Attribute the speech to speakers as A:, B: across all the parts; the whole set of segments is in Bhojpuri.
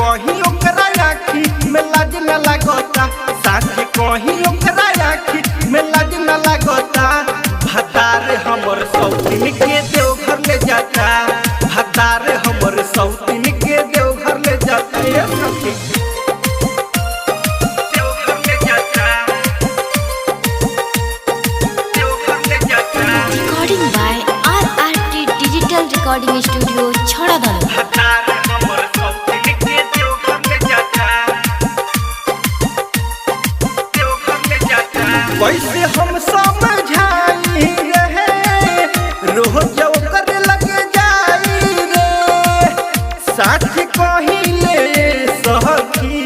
A: कहीं ओकरा आखी में लाज न लगता, साच कहीं ओकरा आखी में लाज न लगता। भतार हमर सौतीन के देवघर ले जाता, भतार हमर सौतीन के देवघर ले जाता। ये सखी देवघर ले जाता, देवघर ले जाता।
B: Recording by RRT digital recording studio छड़ादानो।
A: भतार हमर सौतीन के देवघर ले जाता, देवघर ले जाता। कैसे हम समझाई रहे रोज ओकर लगे जाई रे, साथ कहिले सखी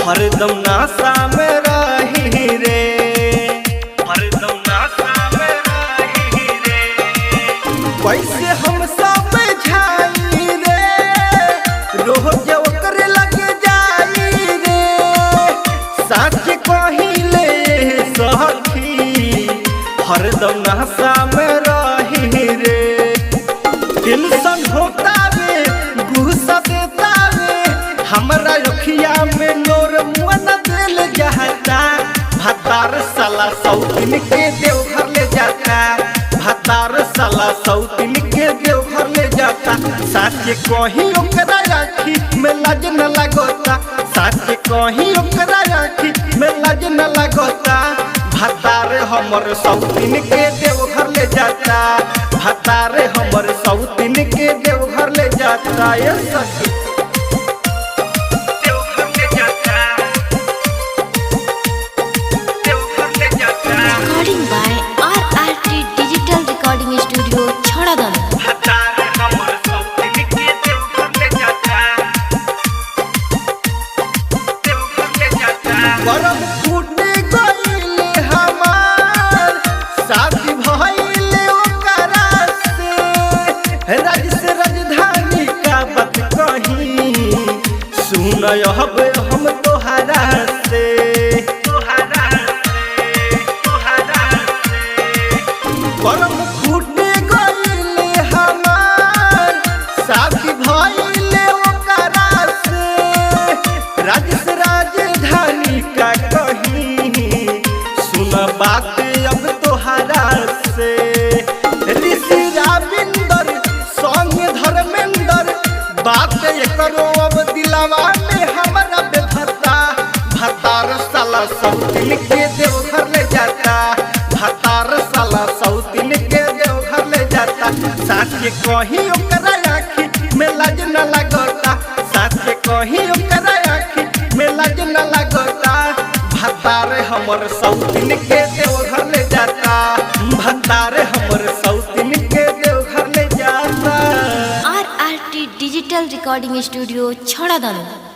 A: हरदम नासा में रही रे, हरदम नासा में रही रे। कैसे हम समझाई रे रोज ओकर लगे जाई रे, साथ कहिले सखी हरदम नशा में रही रे। टेंशन होता वे गुस्सा देता वे, हमरा अखिया में नोर मन दिल जाता। भतार साला सौतीन के देवघर ले जाता, भतार साला सौतीन के देवघर ले जाता। साच कहीं ओकरा आखी में लाज न लगता, साच कहीं ओकरा आखी में लाज न लगता। भतार हमर सौतीन के देवघर ले जाता, भतार हमर सौतीन के देवघर ले जाता। ये सखी देवघर ले जाता, देवघर ले जाता।
B: Recording by RRT digital recording studio छड़ादानो।
A: भतार हमर सौतीन के देवघर ले जाता, देवघर ले जाता। गरम फूट गइले हमार शादी भइले ओकरा से, राज से राजधानी का बात कही सुन अब हम तोहरा से, तोहरा से, तोहरा से। गरम फूट गइले हमार शादी भइले ओकरा से, राज से राजधानी का कही सुन बात अब तोहरा से। ऋषि रविंदर संग धर्मेंद्र बात करो अब दिलावा में हमरा बेधता। भतार साला सौतीन के देवघर ले जाता, भतार साला सौतीन के देवघर ले जाता। साच कहीं ओकरा आखी में लाज न लगता, साच कहीं ओकरा आखी में लाज न लगता। भतार हमर सौतीन के देवघर ले जाता, भतार हमर सौतीन के देवघर ले जाता।
B: RRT digital recording studio छड़ादानो।